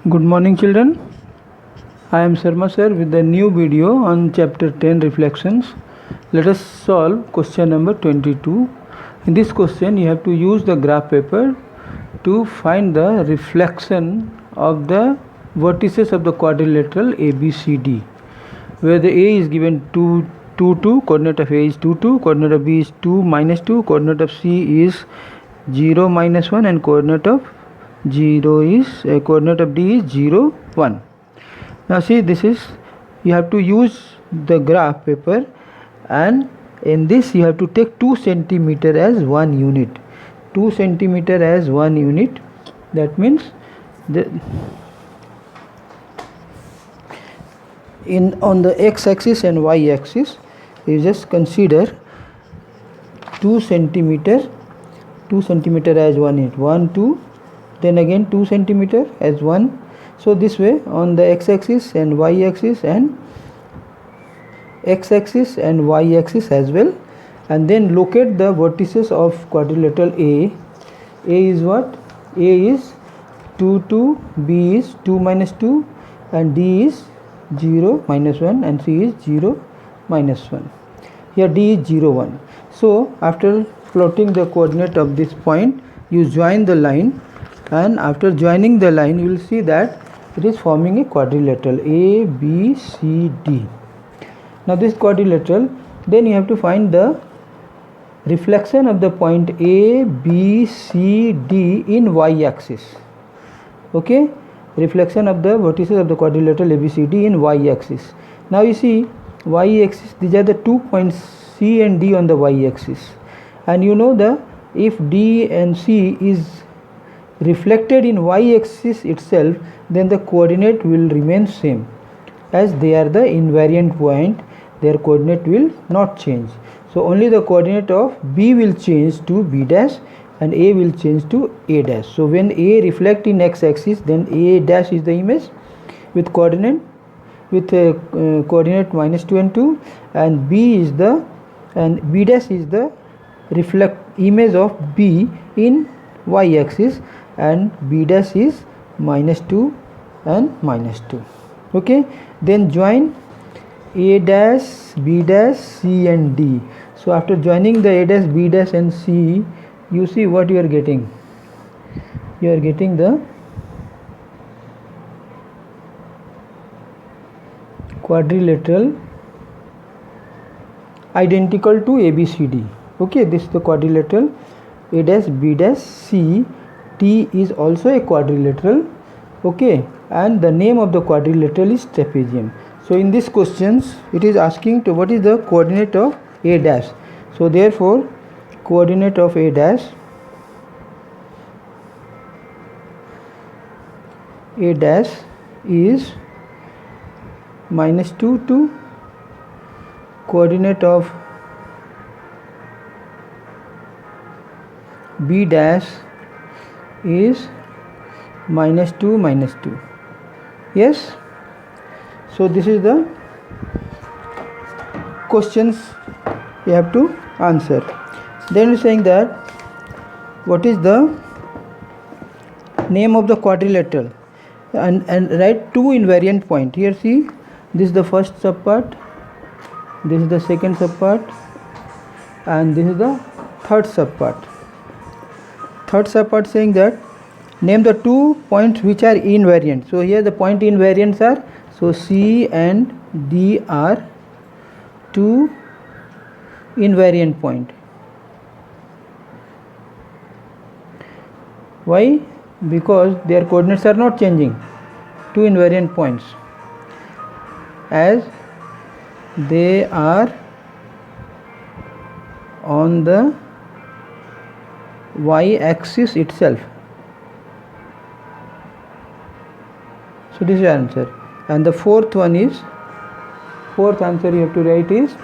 Good morning children. I am Sharma sir with a new video on chapter 10 reflections. Let us solve question number 22. In this question you have to use the graph paper to find the reflection of the vertices of the quadrilateral ABCD, where the A is given 2, 2, 2, coordinate of A is 2, 2, coordinate of B is 2, minus 2, coordinate of C is 0, minus 1, and coordinate of coordinate of D is 0, 1. Now see, this is, you have to use the graph paper, and in this you have to take 2 centimeter as 1 unit. 2 centimeter as 1 unit, that means on the x axis and y axis you just consider 2 centimeter as 1 unit, 1, 2, then again 2 centimeter as 1. So this way on the x axis and y axis and x axis and y axis as well, and then locate the vertices of quadrilateral A. A is what? A is 2, 2, B is 2 minus 2, and D is 0 minus 1, and C is 0 minus 1. Here D is 0, 1. So after plotting the coordinate of this point, you join the line, and after joining the line you will see that it is forming a quadrilateral A, B, C, D. Now this quadrilateral, then you have to find the reflection of the point A, B, C, D in y axis. Okay, reflection of the vertices of the quadrilateral ABCD in y axis. Now you see y axis, these are the 2 points C and D on the y axis, and you know that if D and C is reflected in y axis itself, then the coordinate will remain same, as they are the invariant point, their coordinate will not change. So only the coordinate of B will change to B dash and A will change to A dash. So when A reflect in x axis, then A dash is the image with coordinate coordinate minus 2 and 2, and B dash is the reflect image of B in y axis, and B dash is minus 2 and minus 2. Okay, then join A dash, B dash, C and D. So after joining the A dash, B dash and C, you see what you are getting. You are getting the quadrilateral identical to ABCD. Okay, this is the quadrilateral A dash, B dash, C. T is also a quadrilateral. Okay, and the name of the quadrilateral is trapezium. So in this questions it is asking to what is the coordinate of A dash. So therefore coordinate of A dash is minus 2, 2, coordinate of B dash is minus 2, minus 2. Yes, so this is the questions you have to answer. Then we are saying that what is the name of the quadrilateral, and write 2 invariant point. Here see, this is the first subpart, this is the second subpart, and this is the third subpart. Third subpart saying that name the 2 points which are invariant. So here the point invariants are, so C and D are 2 invariant point. Why? Because their coordinates are not changing. 2 invariant points, as they are on the y axis itself. So this is your answer. And the fourth answer you have to write is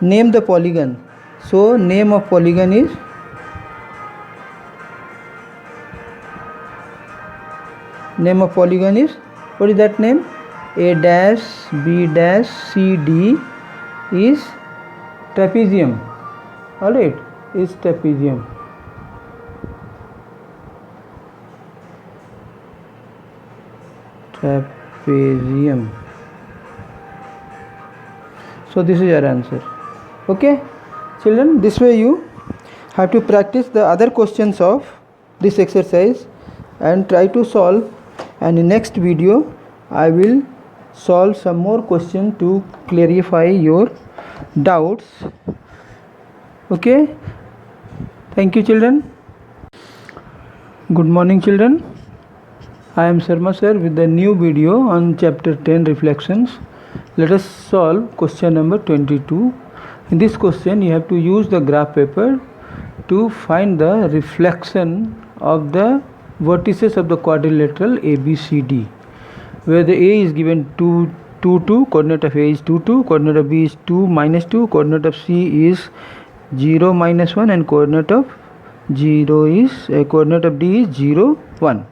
name the polygon. So name of polygon is what is that name? A dash, B dash, C, D is trapezium. Alright, is trapezium. trapezium. So this is your answer. Okay children, this way you have to practice the other questions of this exercise and try to solve, and in next video I will solve some more questions to clarify your doubts. Okay, thank you children. Good morning children, I am Sharma sir with the new video on chapter 10 reflections. Let us solve question number 22. In this question you have to use the graph paper to find the reflection of the vertices of the quadrilateral ABCD, where the A is given 2, 2, 2, coordinate of A is 2, 2, coordinate of B is 2, minus 2, coordinate of C is 0, minus 1, and coordinate of coordinate of D is 0, 1.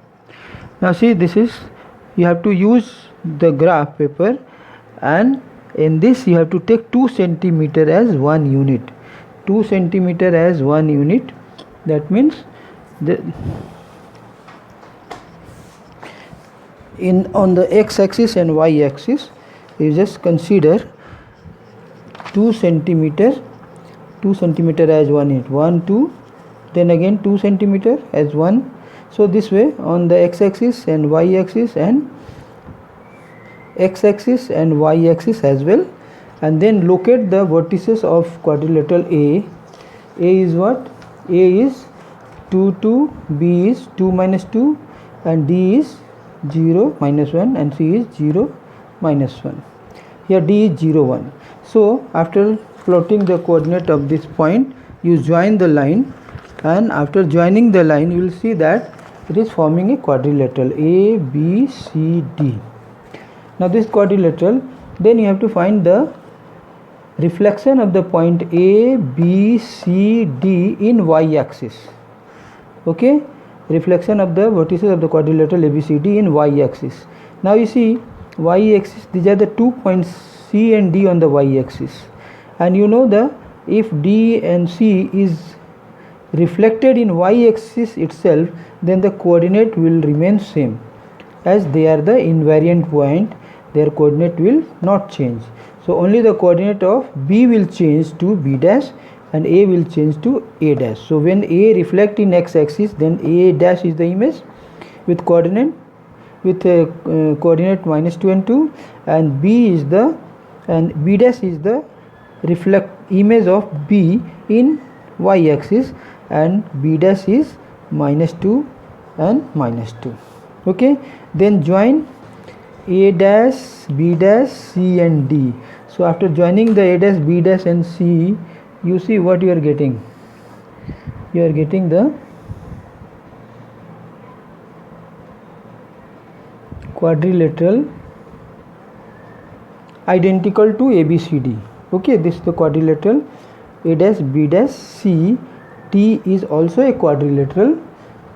Now see, this is, you have to use the graph paper, and in this you have to take 2 centimeter as 1 unit. 2 centimeter as 1 unit, that means on the x-axis and y-axis you just consider 2 centimeter as 1 unit, 1, 2, then again 2 centimeter as 1. So this way on the x-axis and y-axis and x-axis and y-axis as well, and then locate the vertices of quadrilateral A. A is what? A is 2, 2, B is 2, minus 2, and D is 0, minus 1, and C is 0, minus 1. Here D is 0, 1. So after plotting the coordinate of this point, you join the line, and after joining the line you will see that it is forming a quadrilateral A, B, C, D. Now this quadrilateral, then you have to find the reflection of the point A, B, C, D in y-axis. Okay, reflection of the vertices of the quadrilateral ABCD in y-axis. Now you see y-axis, these are the 2 points C and D on the y-axis, and you know that if D and C is reflected in y-axis itself, then the coordinate will remain same, as they are the invariant point, their coordinate will not change. So only the coordinate of B will change to B dash and A will change to A dash. So when A reflect in x-axis, then A dash is the image with coordinate coordinate minus 2 and 2, and B dash is the reflect image of B in y-axis, and B dash is minus 2 and minus 2. Okay, then join A dash, B dash, C and D. So after joining the A dash, B dash and C, you see what you are getting. You are getting the quadrilateral identical to ABCD. Okay, this is the quadrilateral A dash, B dash, C. T is also a quadrilateral.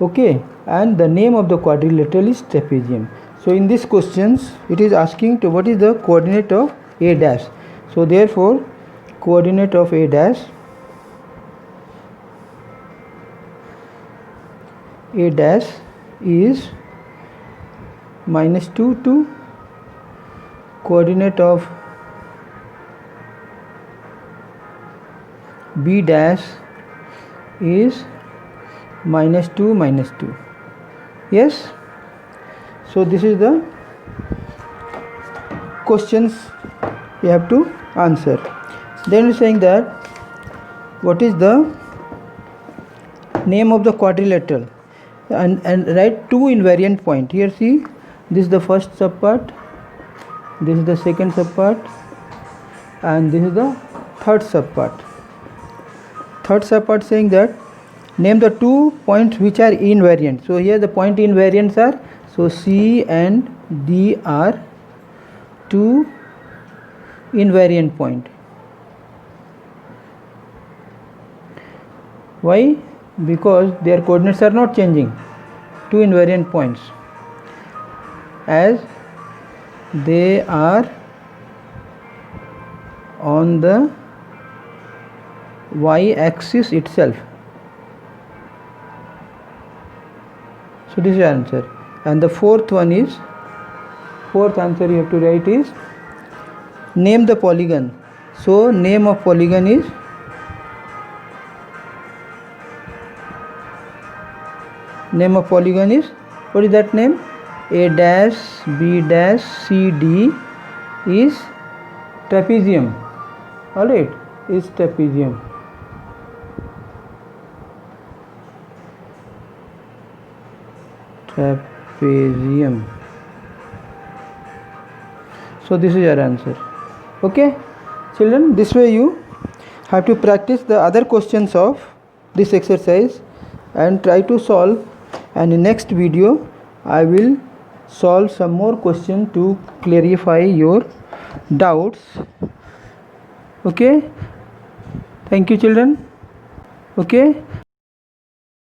Okay, and the name of the quadrilateral is trapezium. So in these questions it is asking to what is the coordinate of A dash. So therefore coordinate of A dash is minus 2 to coordinate of B dash is minus 2, minus 2. Yes, so this is the questions you have to answer. Then we are saying that what is the name of the quadrilateral, and write 2 invariant point. Here see, this is the first subpart, this is the second subpart, and this is the third subpart. Third subpart saying that name the 2 points which are invariant. So here the point invariants are, so C and D are 2 invariant point. Why? Because their coordinates are not changing. 2 invariant points, as they are on the y-axis itself. So this is your answer. And the fourth one is fourth answer you have to write is name the polygon. So name of polygon is what is that name? A dash B dash C D is trapezium. Alright, is trapezium. Trapezium. So this is your answer. Okay, children, this way you have to practice the other questions of this exercise and try to solve, and in next video I will solve some more questions to clarify your doubts. Okay, thank you children. Okay.